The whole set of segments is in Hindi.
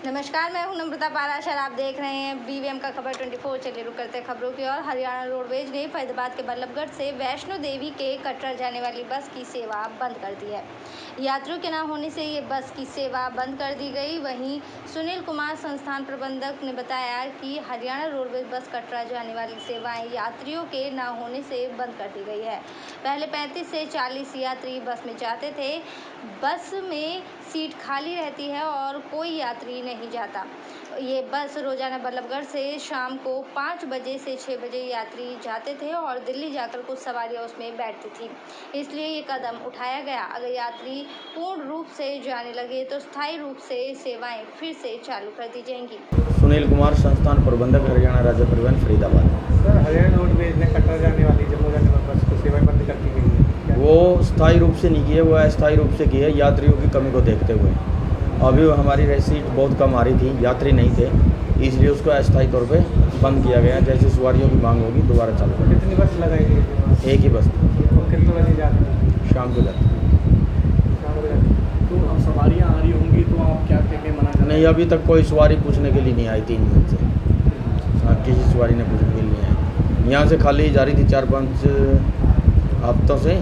नमस्कार, मैं हूं नम्रता पाराशर। आप देख रहे हैं BVM का खबर 24। चलिए रुक करते हैं खबरों की ओर। हरियाणा रोडवेज ने फरीदाबाद के बल्लभगढ़ से वैष्णो देवी के कटरा जाने वाली बस की सेवा बंद कर दी है। यात्रियों के न होने से ये बस की सेवा बंद कर दी गई। वहीं सुनील कुमार संस्थान प्रबंधक ने बताया कि हरियाणा रोडवेज बस कटरा जाने वाली सेवाएं यात्रियों के न होने से बंद कर दी गई है। पहले 35 से 40 यात्री बस में जाते थे। बस में सीट खाली रहती है और कोई यात्री नहीं जाता। ये बस रोजाना बल्लभगढ़ से शाम को 5 बजे से 6 बजे यात्री जाते थे और दिल्ली जाकर कुछ सवारियां उसमें बैठती थी, इसलिए ये कदम उठाया गया। अगर यात्री पूर्ण रूप से जाने लगे तो स्थायी रूप से सेवाएं फिर से चालू कर दी जाएंगी। सुनील कुमार संस्थान प्रबंधक, हरियाणा राज्य परिवहन, फरीदाबाद। सर, हरियाणा रोडवेज ने कटरा जाने वाली जम्मू जाने वाली बस को सेवाएं बंद कर दी गई है। वो स्थायी रूप से नहीं किए, वो अस्थायी रूप से किए यात्रियों की कमी को देखते हुए। अभी हमारी सीट बहुत कम आ रही थी, यात्री नहीं थे, इसलिए उसको अस्थायी तौर पे बंद किया गया। जैसे सवारियों की मांग होगी दोबारा चालू कर। कितनी बस लगाई गई? एक ही बस। और कितने बजे जाती है? शाम को जाती। शाम को जाती। तो अब सवारियाँ आ रही होंगी तो आप क्या कहते हैं, मना कर? नहीं, अभी तक कोई सवारी पूछने के लिए नहीं आई 3 दिन से। किसी सवारी ने पूछने के लिए नहीं आई। यहाँ से खाली जा रही थी 4-5 हफ्तों से,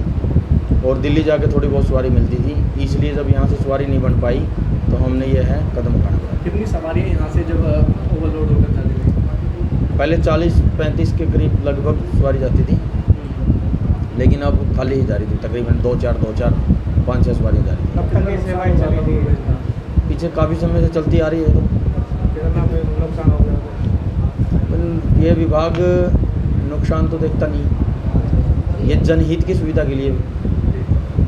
और दिल्ली जाके थोड़ी बहुत सवारी मिलती थी, इसलिए जब यहाँ से सवारी नहीं बन पाई तो हमने ये है कदम उठाना पड़ा। कितनी सवारियाँ यहाँ से जब ओवरलोड होकर चली गई? पहले 40-35 के करीब लगभग सवारी जाती थी, लेकिन अब खाली ही जा रही थी। तकरीबन 2-4, 5-6 सवारी जा रही थी। कब तक ये सेवाएँ चली थी? पीछे काफ़ी समय से चलती आ रही है। तो कितना नुकसान हो गया? ये विभाग नुकसान तो देखता नहीं, ये जनहित की सुविधा के लिए।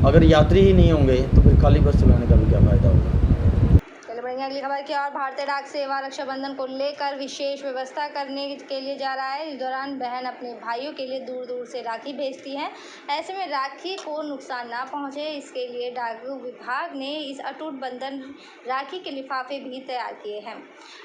अगर यात्री ही नहीं होंगे तो फिर खाली बस चलाने का भी क्या फ़ायदा होगा। अगली खबर की ओर। भारतीय डाक सेवा रक्षाबंधन को लेकर विशेष व्यवस्था करने के लिए जा रहा है। इस दौरान बहन अपने भाइयों के लिए दूर दूर से राखी भेजती हैं। ऐसे में राखी को नुकसान ना पहुंचे, इसके लिए डाक विभाग ने इस अटूट बंधन राखी के लिफाफे भी तैयार किए हैं।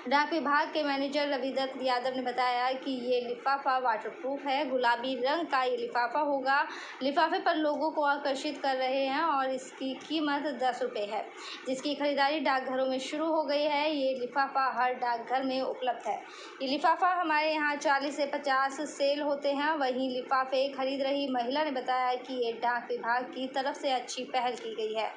डाक विभाग के मैनेजर रविदत्त यादव ने बताया कि ये लिफाफा वाटरप्रूफ है। गुलाबी रंग का ये लिफाफा होगा। लिफाफे पर लोगों को आकर्षित कर रहे हैं और इसकी कीमत 10 रुपये है, जिसकी खरीदारी डाकघरों में शुरू हो गई है। ये लिफाफा हर डाकघर में उपलब्ध है। ये लिफाफा हमारे यहाँ 40 से 50 सेल होते हैं। वहीं लिफाफे खरीद रही महिला ने बताया कि ये डाक विभाग की तरफ से अच्छी पहल की गई है,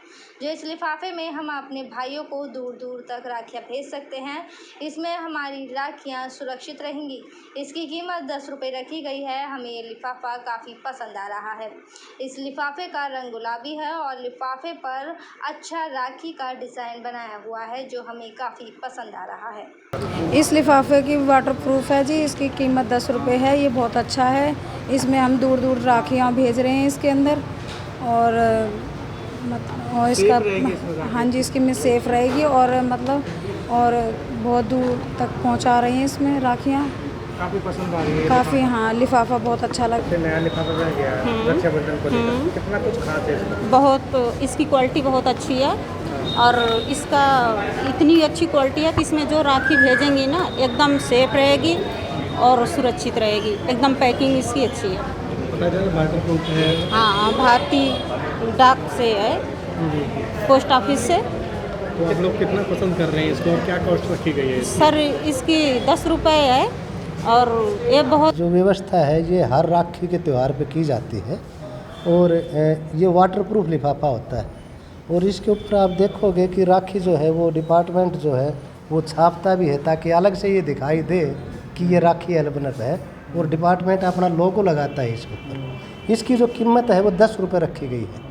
जो इस लिफाफे में हम अपने भाइयों को दूर दूर तक राखियाँ भेज सकते हैं। इसमें हमारी राखियाँ सुरक्षित रहेंगी। इसकी कीमत 10 रुपये रखी गई है। हमें ये लिफाफा काफ़ी पसंद आ रहा है। इस लिफाफे का रंग गुलाबी है और लिफाफे पर अच्छा राखी का डिज़ाइन बनाया हुआ है, जो हमें काफ़ी पसंद आ रहा है। इस लिफाफे की वाटरप्रूफ है जी। इसकी कीमत 10 रुपये है। ये बहुत अच्छा है। इसमें हम दूर दूर राखियाँ भेज रहे हैं इसके अंदर, और इसका हाँ जी, इसकी में सेफ़ रहेगी और और बहुत दूर तक पहुंचा रहे हैं इसमें राखियाँ। काफ़ी पसंद आ रही है काफ़ी, हाँ, लिफाफा बहुत अच्छा लगा। नया लिफाफा बन गया रक्षाबंधन को लेकर, कितना कुछ खास है इसमें? बहुत, इसकी क्वालिटी बहुत अच्छी है और इसका इतनी अच्छी क्वालिटी है कि इसमें जो राखी भेजेंगी ना एकदम सेफ रहेगी और सुरक्षित रहेगी। एकदम पैकिंग इसकी अच्छी है। वाटरप्रूफ है। हाँ, भारतीय डाक से है, पोस्ट ऑफिस से। तो आप लोग कितना पसंद कर रहे हैं इसको, क्या कॉस्ट रखी गई है? सर, इसकी 10 रुपये है और ये बहुत जो व्यवस्था है ये हर राखी के त्यौहार पे की जाती है, और ये वाटरप्रूफ लिफाफा होता है। और इसके ऊपर आप देखोगे कि राखी जो है वो डिपार्टमेंट जो है वो छापता भी है, ताकि अलग से ये दिखाई दे कि ये राखी एल्बनर है, और डिपार्टमेंट अपना लोगो लगाता है इसके ऊपर। इसकी जो कीमत है वो 10 रुपये रखी गई है।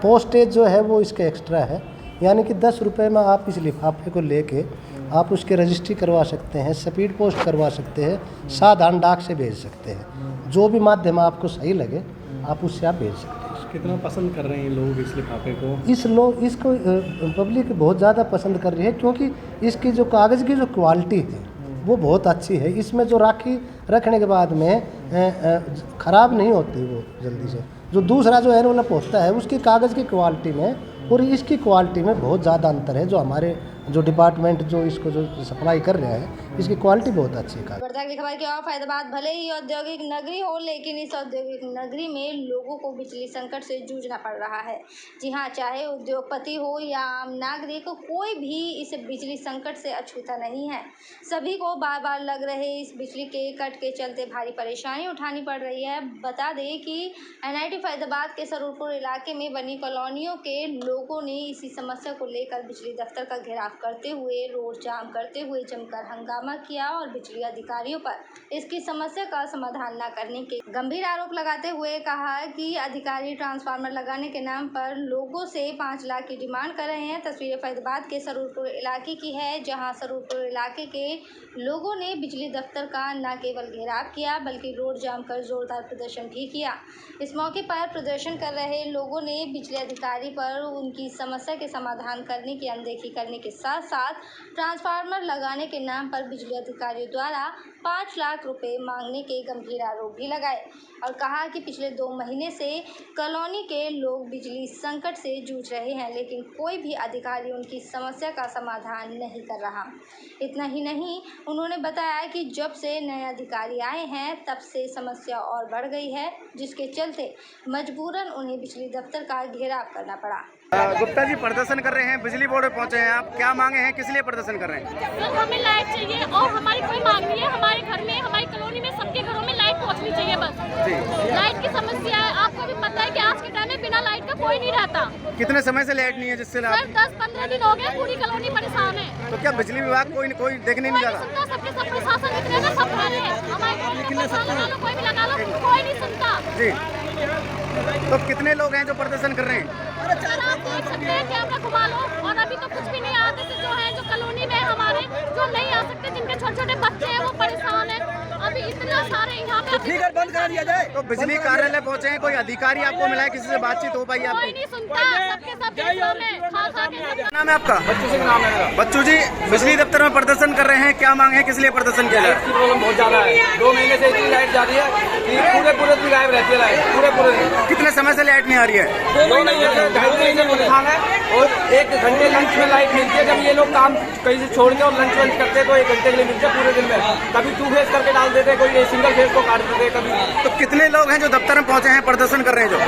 पोस्टेज जो है वो इसका एक्स्ट्रा है, यानी कि 10 रुपये में आप इस लिफाफे को लेके आप उसके रजिस्ट्री करवा सकते हैं, स्पीड पोस्ट करवा सकते हैं, साधारण डाक से भेज सकते हैं। जो भी माध्यम आपको सही लगे आप उससे आप भेज सकते हैं। कितना पसंद कर रहे हैं लोग इस लिफाफे को? इसको पब्लिक बहुत ज़्यादा पसंद कर रही है, क्योंकि इसकी जो कागज़ की जो क्वालिटी है वो बहुत अच्छी है। इसमें जो राखी रखने के बाद में ख़राब नहीं होती वो जल्दी से। जो दूसरा जो एनवलप होता है उसकी कागज़ की क्वालिटी में और इसकी क्वालिटी में बहुत ज़्यादा अंतर है, जो हमारे जो डिपार्टमेंट जो इसको जो सप्लाई कर रहे हैं, इसकी क्वालिटी बहुत अच्छी है। वर्धा की खबर की और फैजाबाद भले ही औद्योगिक नगरी हो, लेकिन इस औद्योगिक नगरी में लोगों को बिजली संकट से जूझना पड़ रहा है। जी हाँ, चाहे उद्योगपति हो या आम नागरिक, कोई भी इस बिजली संकट से अछूता नहीं है। सभी को बार बार लग रहे इस बिजली के कट के चलते भारी परेशानी उठानी पड़ रही है। बता दें कि NIT फैजाबाद के सरूरपुर इलाके में बनी कॉलोनियों के लोगों ने इसी समस्या को लेकर बिजली दफ्तर का घेराव करते हुए, रोड जाम करते हुए जमकर हंगामा किया और बिजली अधिकारियों पर इसकी समस्या का समाधान न करने के गंभीर आरोप लगाते हुए कहा कि अधिकारी ट्रांसफार्मर लगाने के नाम पर लोगों से 5 लाख की डिमांड कर रहे हैं। तस्वीरें फैजाबाद के सरूरपुर इलाके की है, जहां सरूरपुर इलाके के लोगों ने बिजली दफ्तर का न केवल घेराव किया बल्कि रोड जाम कर जोरदार प्रदर्शन भी किया। इस मौके पर प्रदर्शन कर रहे लोगों ने बिजली अधिकारी पर उनकी समस्या के समाधान करने की अनदेखी करने के साथ साथ ट्रांसफार्मर लगाने के नाम पर बिजली अधिकारियों द्वारा 5 लाख रुपए मांगने के गंभीर आरोप भी लगाए और कहा कि पिछले 2 महीने से कॉलोनी के लोग बिजली संकट से जूझ रहे हैं, लेकिन कोई भी अधिकारी उनकी समस्या का समाधान नहीं कर रहा। इतना ही नहीं, उन्होंने बताया कि जब से नए अधिकारी आए हैं तब से समस्या और बढ़ गई है, जिसके चलते मजबूरन उन्हें बिजली दफ्तर का घेराव करना पड़ा। गुप्ता जी प्रदर्शन कर रहे हैं, बिजली बोर्ड में पहुंचे हैं आप, क्या मांगे हैं, किस लिए प्रदर्शन कर रहे हैं? सर, हमें लाइट चाहिए और हमारी कोई मांग नहीं है। हमारे घर में, हमारी कॉलोनी में सबके घरों में लाइट पहुंचनी चाहिए बस। लाइट की समस्या है, आपको भी पता है कि आज के टाइम में बिना लाइट का कोई नहीं रहता। कितने समय से लाइट नहीं है जिससे सर 10-15 दिन हो गए, पूरी कॉलोनी परेशान है। तो क्या बिजली विभाग कोई देखने नहीं जा रहा? सबके सब प्रशासन इतने ना सब खड़े हैं, हमारे कोई भी लगा लो, कोई नहीं सुनता जी। तो कितने लोग हैं जो प्रदर्शन कर रहे हैं? सर, आप देख सकते हैं, कैमरा घुमा लो और अभी तो कुछ भी नहीं आते से जो है, जो कॉलोनी में हमारे जो नहीं आ सकते, जिनके छोटे-छोटे बच्चे हैं वो परेशान है। अभी इतना सारे यहाँ पे फिगर बंद करा दिया जाए। तो बिजली कार्यालय पहुँचे हैं, कोई अधिकारी आपको मिला है, किसी से बातचीत हो पाई कोई आपकी? नहीं सुनता, सबके सब क्या नाम है आपका? बच्चू सिंह नाम है मेरा। बच्चू जी, बिजली दफ्तर में प्रदर्शन कर रहे हैं, क्या मांग है, किस लिए प्रदर्शन किया जा रहा है? प्रॉब्लम बहुत ज्यादा है, 2 महीने से इतनी लाइट जा रही है कि पूरे दिन गायब रहती है लाइट, पूरे दिन। कितने समय से लाइट नहीं आ रही है? 2 महीने से, 2.5 महीने परेशान है और 1 घंटे लंच में लाइट मिलती है। जब ये लोग काम कहीं से छोड़ के और लंच वंच करते हैं तो 1 घंटे के लिए मिलती है पूरे दिन में। कभी 2 फेज करके डाल देते, कोई सिंगल फेज को काट देते कभी। तो कितने लोग हैं जो दफ्तर में पहुंचे हैं, प्रदर्शन कर रहे हैं? जो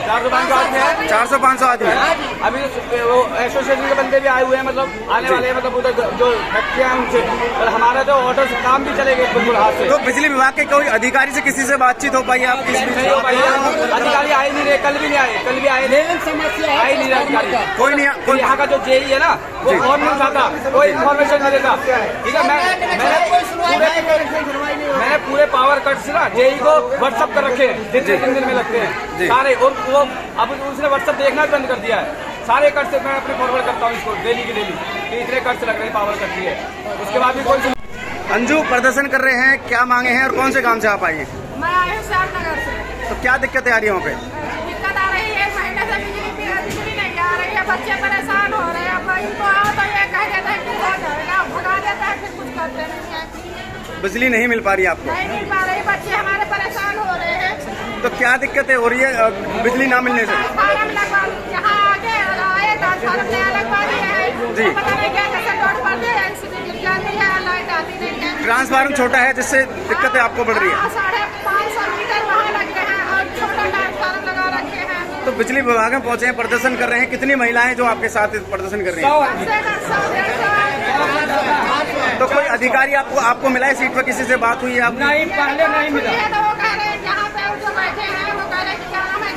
400-500 आदमी है। 400-500 आदमी है। अभी वो एसोसिएशन के बंदे भी आए हुए हैं, मतलब आने वाले हैं, मतलब उधर जो फैक्ट्रियां हैं उनसे, और हमारा तो ऑर्डर से काम भी चले गए बिल्कुल हाथ से। तो बिजली विभाग के कोई अधिकारी से किसी से बातचीत हो पाई है आपकी? नहीं हो पाई है, अधिकारी आए नहीं रहे, कल भी नहीं आए, कल भी आए समस्या आए नहीं रहे अधिकारी। कोई नहीं, कोई यहाँ का जो जेई है ना, वो फोन नहीं उठाता, कोई इन्फॉर्मेशन नहीं देता। ठीक है, मैंने पूरे पावर कट से ना जेई को व्हाट्सअप कर रखे हैं, 3 दिन में लगते हैं सारे, और वो अब उसने व्हाट्सअप देखना भी बंद कर दिया है। सारे कट से मैं अपने फॉरवर्ड करता हूँ इसको डेली की डेली कि इतने कट से लग रहे हैं, पावर कट की है। उसके बाद भी कोई अंजू प्रदर्शन कर रहे हैं, क्या मांगे हैं और कौन से काम से आप आई हैं? मैं आई हूँ श्यामनगर से। तो क्या दिक्कतें आ रही है वहाँ पे? दिक्कत आ रही है, 1 महीने से बिजली नहीं आ रही है, बच्चे परेशान हो रहे हैं। अब इनको आओ तो ये कह देता है कि हो जाएगा, भगा देता है, फिर कुछ करते नहीं है। बिजली नहीं मिल पा रही है आपको? नहीं मिल पा रही, बच्चे हमारे परेशान हो रहे हैं। तो क्या दिक्कतें हो रही है बिजली ना मिलने से? ट्रांसफार्मर लगवा, यहाँ आगे आए ट्रांसफार्मर नया लगवा दिया है, पता नहीं क्या कैसे लोड पड़ दिया है, इसलिए गिर जाती है, लाइट आती नहीं है। ट्रांसफार्मर छोटा है जिससे दिक्कतें आपको बढ़ रही है? 550 मीटर वहाँ लगे हैं और छोटा ट्रांसफार्मर लगा रखे हैं। तो बिजली विभाग में पहुंचे हैं, प्रदर्शन कर रहे हैं, कितनी महिलाएं जो आपके साथ प्रदर्शन कर रही हैं? तो कोई अधिकारी आपको मिला है, सीट पर किसी से बात हुई है आपकी? नहीं, पहले नहीं मिला। तो वो कह रहे हैं यहाँ पे जो बैठे हैं वो कह रहे हैं कि क्या नाम है,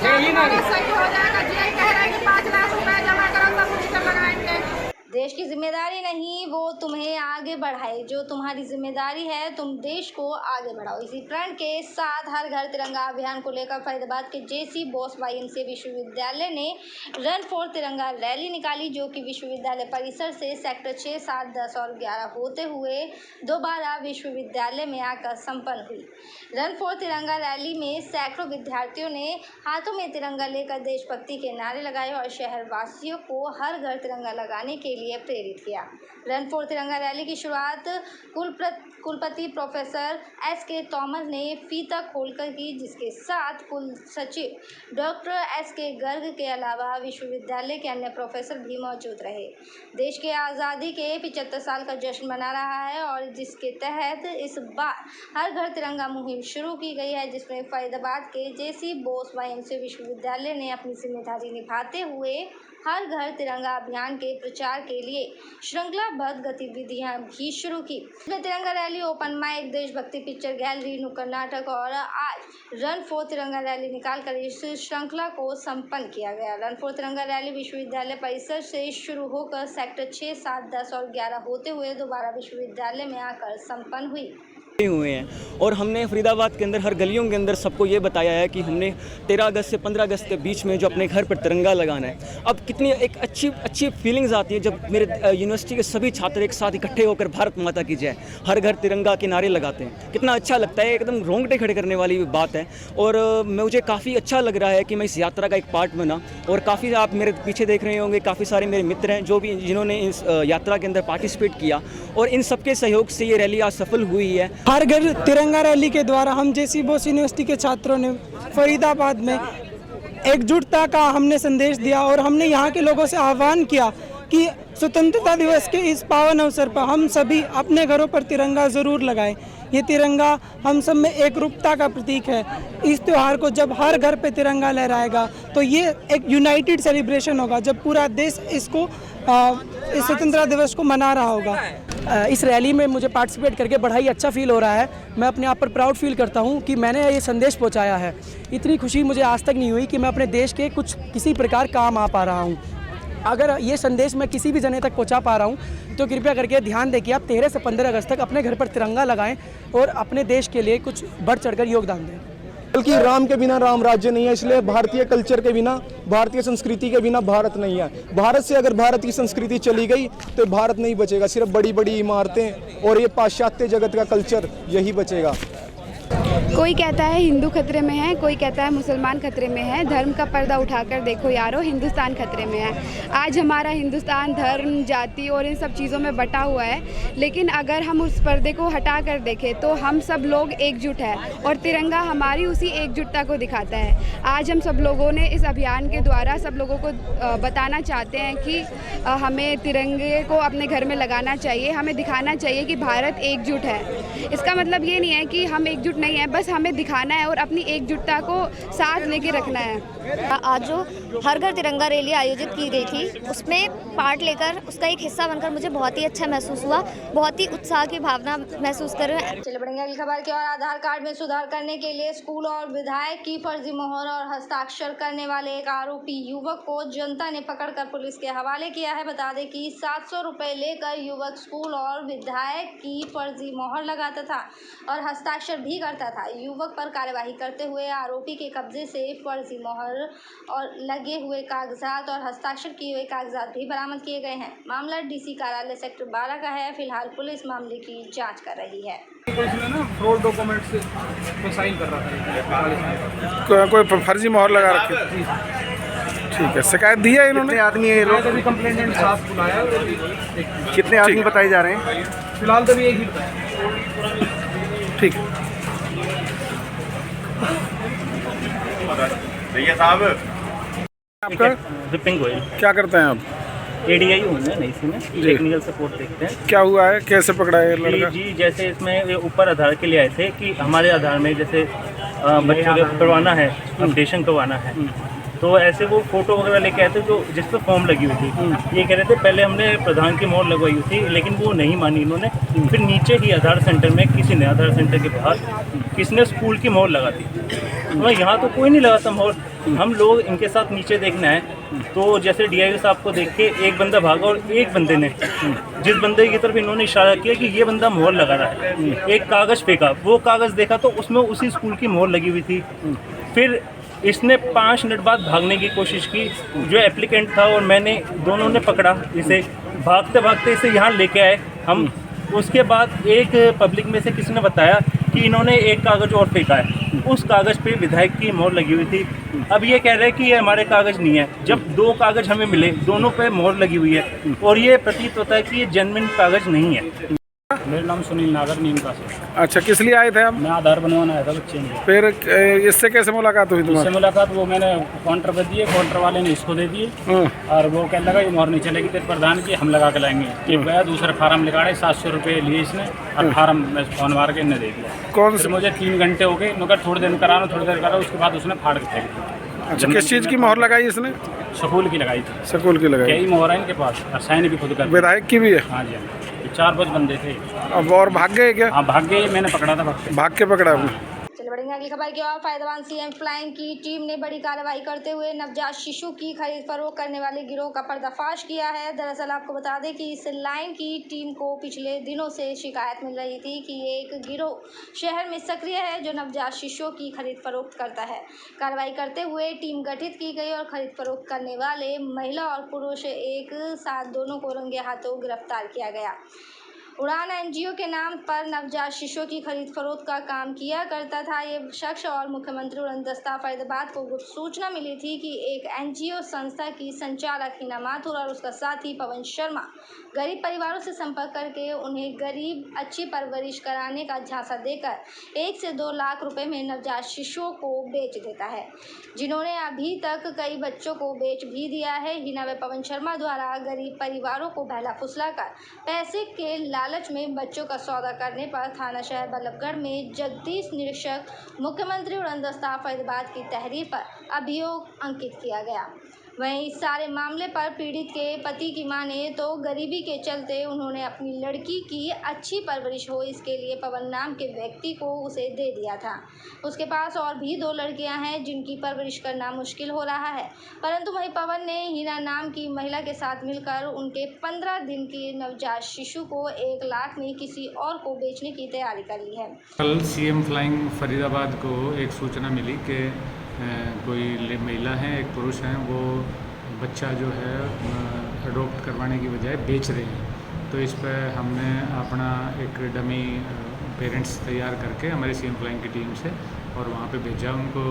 सही हो जाएगा। जी कह रहे हैं कि 5 लाख रुपए जमा करो तब मीटर लगाएंगे। देश की जिम्मेदारी नहीं, वो तुम्हें आगे बढ़ाए। जो तुम्हारी जिम्मेदारी है, तुम देश को आगे बढ़ाओ। इसी प्रण के साथ हर घर तिरंगा अभियान को लेकर फैजाबाद के JC बोस YMCA विश्वविद्यालय ने रन फॉर तिरंगा रैली निकाली, जो कि विश्वविद्यालय परिसर से सेक्टर 6, 7, 10 और 11 होते हुए दोबारा विश्वविद्यालय में आकर संपन्न हुई। रन फॉर तिरंगा रैली में सैकड़ों विद्यार्थियों ने हाथों में तिरंगा लेकर देशभक्ति के नारे लगाए और शहरवासियों को हर घर तिरंगा लगाने के लिए लिए प्रेरित किया। रन फॉर तिरंगा रैली की शुरुआत कुलपति प्रोफेसर S.K. तोमर ने फीता खोलकर की, जिसके साथ कुल सचिव डॉक्टर S.K. गर्ग के अलावा विश्वविद्यालय के अन्य प्रोफेसर भी मौजूद रहे। देश की आज़ादी के 75 साल का जश्न मना रहा है और जिसके तहत इस बार हर घर तिरंगा मुहिम शुरू की गई है, जिसमें फरीदाबाद के JC बोस YMCA विश्वविद्यालय ने अपनी जिम्मेदारी निभाते हुए हर घर तिरंगा अभियान के प्रचार के लिए श्रृंखलाबद्ध गतिविधियां भी शुरू की। तिरंगा रैली, ओपन माइक, देशभक्ति पिक्चर गैलरी, नुक्कड़ नाटक और आज रन फॉर तिरंगा रैली निकालकर इस श्रृंखला को संपन्न किया गया। रन फॉर तिरंगा रैली विश्वविद्यालय परिसर से शुरू होकर सेक्टर 6, 7, 10 और 11 होते हुए दोबारा विश्वविद्यालय में आकर संपन्न हुई हुए हैं। और हमने फरीदाबाद के अंदर हर गलियों के अंदर सबको ये बताया है कि हमने 13 अगस्त से 15 अगस्त के बीच में जो अपने घर पर तिरंगा लगाना है। अब कितनी एक अच्छी फीलिंग्स आती है जब मेरे यूनिवर्सिटी के सभी छात्र एक साथ इकट्ठे होकर भारत माता की जय, हर घर तिरंगा के नारे लगाते हैं। कितना अच्छा लगता है, एकदम रोंगटे खड़े करने वाली बात है। और मुझे काफ़ी अच्छा लग रहा है कि मैं इस यात्रा का एक पार्ट बना। और काफ़ी आप मेरे पीछे देख रहे होंगे, काफ़ी सारे मेरे मित्र हैं जो भी जिन्होंने इस यात्रा के अंदर पार्टिसिपेट किया और इन सबके सहयोग से ये रैली आज सफल हुई है। हर घर तिरंगा रैली के द्वारा हम JC बोस यूनिवर्सिटी के छात्रों ने फरीदाबाद में एकजुटता का हमने संदेश दिया और हमने यहाँ के लोगों से आह्वान किया कि स्वतंत्रता दिवस के इस पावन अवसर पर हम सभी अपने घरों पर तिरंगा ज़रूर लगाएं। ये तिरंगा हम सब में एकरूपता का प्रतीक है। इस त्यौहार को जब हर घर पे तिरंगा लहराएगा तो ये एक यूनाइटेड सेलिब्रेशन होगा, जब पूरा देश इसको इस स्वतंत्रता दिवस को मना रहा होगा। इस रैली में मुझे पार्टिसिपेट करके बड़ा ही अच्छा फील हो रहा है। मैं अपने आप पर प्राउड फील करता हूँ कि मैंने ये संदेश पहुँचाया है। इतनी खुशी मुझे आज तक नहीं हुई कि मैं अपने देश के किसी प्रकार काम आ पा रहा हूँ। अगर ये संदेश मैं किसी भी जने तक पहुँचा पा रहा हूँ तो कृपया करके ध्यान दें कि आप 13 से 15 अगस्त तक अपने घर पर तिरंगा लगाएं और अपने देश के लिए कुछ बढ़ चढ़कर योगदान दें। बल्कि राम के बिना राम राज्य नहीं है, इसलिए भारतीय कल्चर के बिना, भारतीय संस्कृति के बिना भारत नहीं है। भारत से अगर भारत की संस्कृति चली गई तो भारत नहीं बचेगा। सिर्फ बड़ी बड़ी इमारतें और ये पाश्चात्य जगत का कल्चर यही बचेगा। कोई कहता है हिंदू खतरे में है, कोई कहता है मुसलमान खतरे में है। धर्म का पर्दा उठाकर देखो यारो, हिंदुस्तान खतरे में है। आज हमारा हिंदुस्तान धर्म, जाति और इन सब चीज़ों में बटा हुआ है, लेकिन अगर हम उस पर्दे को हटा कर देखें तो हम सब लोग एकजुट हैं और तिरंगा हमारी उसी एकजुटता को दिखाता है। आज हम सब लोगों ने इस अभियान के द्वारा सब लोगों को बताना चाहते हैं कि हमें तिरंगे को अपने घर में लगाना चाहिए। हमें दिखाना चाहिए कि भारत एकजुट है। इसका मतलब ये नहीं है कि हम एकजुट नहीं है, बस हमें दिखाना है और अपनी एकजुटता को साथ लेके रखना है। आज जो हर घर तिरंगा रैली आयोजित की गई थी, उसमें पार्ट लेकर उसका एक हिस्सा बनकर मुझे बहुत ही अच्छा महसूस हुआ। बहुत ही उत्साह की भावना महसूस कर रहे हैं। चलिए बढ़ेंगे अगली खबर की और। आधार कार्ड में सुधार करने के लिए स्कूल और विधायक की फर्जी मोहर और हस्ताक्षर करने वाले एक आरोपी युवक को जनता ने पकड़कर पुलिस के हवाले किया है। बता दें कि 700 रुपये लेकर युवक स्कूल और विधायक की फर्जी मोहर लगाता था और हस्ताक्षर भी करता था। युवक पर कार्यवाही करते हुए आरोपी के कब्जे से फर्जी मोहर और लगे हुए कागजात और हस्ताक्षर किए हुए कागजात भी बरामद किए गए हैं। मामला DC कार्यालय सेक्टर 12 का है। फिलहाल पुलिस मामले की जांच कर रही है। फ्रॉड डॉक्यूमेंट्स पे साइन कर रहा था, कोई फर्जी मोहर लगा रखी। ठीक है, शिकायत दी है इन्होंने? आदमी है लोग, कंप्लेंटेंट साथ बुलाया। कितने आदमी बताए जा रहे हैं? फिलहाल तो भी एक ही। ठीक है भैया साहब। आपका विपिन गोयल। क्या करते हैं आप? ADI हूँ मैं नई सी में, टेक्निकल सपोर्ट देखते हैं। क्या हुआ है, कैसे पकड़ा है लड़का? जी जैसे इसमें ऊपर आधार के लिए आए थे कि हमारे आधार में जैसे बच्चों को करवाना है, अपडेशन करवाना है, तो ऐसे वो फोटो वगैरह लेके आए थे जो जिस पर फॉर्म लगी हुई थी। ये कह रहे थे पहले हमने प्रधान की मोहर लगवाई हुई थी, लेकिन वो नहीं मानी इन्होंने। फिर नीचे ही आधार सेंटर में किसी ने, आधार सेंटर के बाहर किसी ने स्कूल की मोहर लगा दी। तो यहाँ तो कोई नहीं लगाता मोहर। हम लोग इनके साथ नीचे देखना है, तो जैसे DIO साहब को देख के एक बंदा भागा और एक बंदे ने जिस बंदे की तरफ इन्होंने इशारा किया कि ये बंदा मोहर लगा रहा है, एक कागज़ फेंका। वो कागज़ देखा तो उसमें उसी स्कूल की मोहर लगी हुई थी। फिर इसने 5 मिनट बाद भागने की कोशिश की। जो एप्लीकेंट था और मैंने, दोनों ने पकड़ा इसे। भागते भागते इसे यहाँ लेके आए हम। उसके बाद एक पब्लिक में से किसी ने बताया कि इन्होंने एक कागज़ और फेंका है। उस कागज़ पे विधायक की मोहर लगी हुई थी। अब ये कह रहे हैं कि ये हमारे कागज़ नहीं है। जब 2 कागज़ हमें मिले, दोनों पे मोहर लगी हुई है और ये प्रतीत होता है कि ये जेन्युइन कागज़ नहीं है। मेरा नाम सुनील नागर नीमका से। अच्छा, किस लिए आए थे आप? मैं आधार बनवाना आया था बच्चे में। फिर इससे कैसे मुलाकात हुई तुम्हारी? इससे मुलाकात वो मैंने काउंटर पे दिए, काउंटर वाले ने इसको दे दिए और वो कहने लगा ये मोहर नहीं चलेगी तेरे प्रधान की, हम लगा के लाएंगे। ये गया दूसरा फार्म निकाले, 700 रुपये लिए इसने और फार्म में फोन मार के इन्हें दे दिया। कौन से? मुझे 3 घंटे हो गए, मगर थोड़ी देर कराना, थोड़ी देर करा, उसके बाद उसने फाड़ के फेंक दिया। अच्छा, किस चीज़ की मोहर लगाई इसने? स्कूल की लगाई थी। स्कूल की लगाई? कई मोहर है इनके पास और साइन भी खुद कर। विधायक की भी है? हाँ जी, 4-5 बंदे थे। अब और भाग गए क्या? हाँ भाग गए, मैंने पकड़ा था भाग के पकड़ा आपने? चलिए बढ़ेंगे अगली खबर की ओर। फैजाबाद सीएम फ्लाइंग की टीम ने बड़ी कार्रवाई करते हुए नवजात शिशु की खरीद फरोख्त करने वाले गिरोह का पर्दाफाश किया है। दरअसल आपको बता दें कि इस लाइन की टीम को पिछले दिनों से शिकायत मिल रही थी कि एक गिरोह शहर में सक्रिय है जो नवजात शिशुओं की खरीद फरोख्त करता है। कार्रवाई करते हुए टीम गठित की गई और खरीद फरोख्त करने वाले महिला और पुरुष एक साथ दोनों को रंगे हाथों गिरफ्तार किया गया। उड़ान एनजीओ के नाम पर नवजात शिशुओं की खरीद फरोख्त का काम किया करता था ये शख्स और मुख्यमंत्री उड़नदस्ता फरीदाबाद को गुप्त सूचना मिली थी कि एक एनजीओ संस्था की संचालक हिना माथुर और उसका साथी पवन शर्मा गरीब परिवारों से संपर्क करके उन्हें गरीब अच्छी परवरिश कराने का झांसा देकर 1 से 2 लाख रुपए में नवजात शिशुओं को बेच देता है, जिन्होंने अभी तक कई बच्चों को बेच भी दिया है। हिना व पवन शर्मा द्वारा गरीब परिवारों को बहला फुसलाकर पैसे के लालच में बच्चों का सौदा करने पर थाना शहर बल्लभगढ़ में जगदीश निरीक्षक मुख्यमंत्री उड़नदस्ता फरीदाबाद की तहरीर पर अभियोग अंकित किया गया। वहीं इस सारे मामले पर पीड़ित के पति की माने तो गरीबी के चलते उन्होंने अपनी लड़की की अच्छी परवरिश हो इसके लिए पवन नाम के व्यक्ति को उसे दे दिया था। उसके पास और भी 2 लड़कियां हैं जिनकी परवरिश करना मुश्किल हो रहा है, परंतु वहीं पवन ने हिना नाम की महिला के साथ मिलकर उनके 15 दिन की नवजात शिशु को 1 लाख में किसी और को बेचने की तैयारी कर ली है। कल सीएम फ्लाइंग फरीदाबाद को एक सूचना मिली कि कोई महिला है, एक पुरुष हैं, वो बच्चा जो है अडॉप्ट करवाने की बजाय बेच रहे हैं। तो इस पर हमने अपना एक डमी पेरेंट्स तैयार करके हमारी सीएम फ्लाइंग की टीम से और वहाँ पे भेजा उनको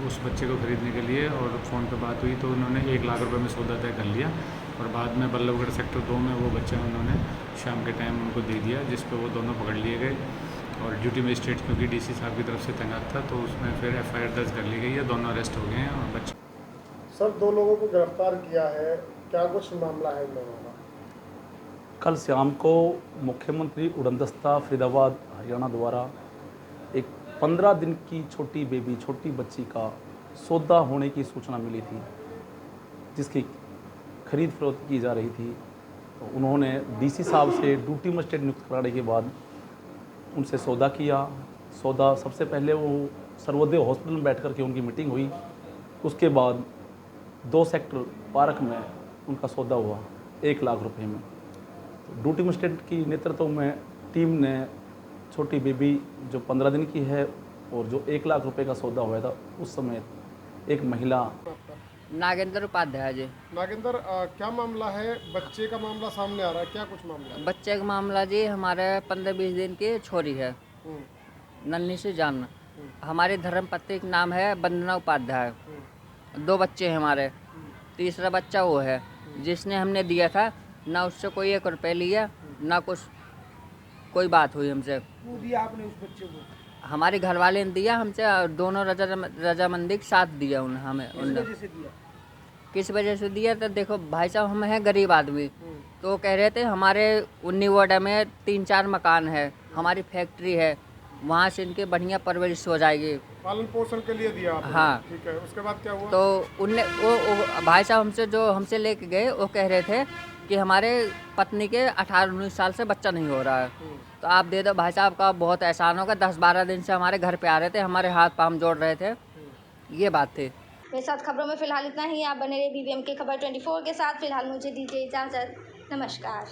उस बच्चे को ख़रीदने के लिए। और फ़ोन पे बात हुई तो उन्होंने 1 लाख रुपए में सौदा तय कर लिया और बाद में बल्लभगढ़ सेक्टर 2 में वो बच्चा उन्होंने शाम के टाइम उनको दे दिया, जिस पे वो दोनों पकड़ लिए गए और ड्यूटी मजिस्ट्रेट क्योंकि डीसी साहब की तरफ से तैनात था तो उसमें फिर एफआईआर दर्ज कर ली गई है। दोनों अरेस्ट हो गए हैं और बच्चे सर 2 लोगों को गिरफ्तार किया है, क्या कुछ मामला है इन लोगों का? कल शाम को मुख्यमंत्री उड़नदस्ता फरीदाबाद हरियाणा द्वारा एक 15 दिन की छोटी बेबी, छोटी बच्ची का सौदा होने की सूचना मिली थी, जिसकी खरीद फरोख्त की जा रही थी। तो उन्होंने डीसी साहब से ड्यूटी मजिस्ट्रेट नियुक्त कराने के बाद उनसे सौदा किया। सौदा सबसे पहले वो सर्वोदय हॉस्पिटल में बैठ कर के उनकी मीटिंग हुई, उसके बाद 2 सेक्टर पार्क में उनका सौदा हुआ 1 लाख रुपए में। तो ड्यूटी मजिस्ट्रेट की नेतृत्व में टीम ने छोटी बेबी जो 15 दिन की है और जो 1 लाख रुपए का सौदा हुआ था उस समय एक महिला नागेंद्र उपाध्याय जी। नागेंद्र, क्या मामला है? बच्चे का मामला सामने आ रहा है, क्या कुछ मामला है? बच्चे का मामला जी हमारे 15-20 दिन की छोरी है, नन्ही से जान। हमारी धर्मपत्नी का नाम है वंदना उपाध्याय। 2 बच्चे हैं हमारे, तीसरा बच्चा वो है जिसने हमने दिया था, ना उससे कोई 1 रुपये लिया, ना कुछ कोई बात हुई हमसे। वो दिया आपने उस बच्चे को? हमारे घर वाले ने दिया हमसे, दोनों रजामंदी के साथ दिया उन्हें हमें। किस वजह से दिया? तो देखो भाई साहब, हम हैं गरीब आदमी, तो कह रहे थे हमारे 19 वार्ड में 3-4 मकान है, हमारी फैक्ट्री है, वहाँ से इनके बढ़िया परवरिश हो जाएगी, पालन पोषण के लिए दिया आपने। हाँ ठीक है, उसके बाद क्या हुआ? तो उनने वो भाई साहब हमसे लेके गए, वो कह रहे थे कि हमारे पत्नी के 18-19 साल से बच्चा नहीं हो रहा है, तो आप दे दो। भाई साहब का बहुत एहसान होगा, 10-12 दिन से हमारे घर पे आ रहे थे, हमारे हाथ पाँव जोड़ रहे थे, ये बात थी। मेरे साथ खबरों में फिलहाल इतना ही। आप बने रहे BBM के खबर 24 के साथ। फिलहाल मुझे दीजिए इजाज़त। नमस्कार।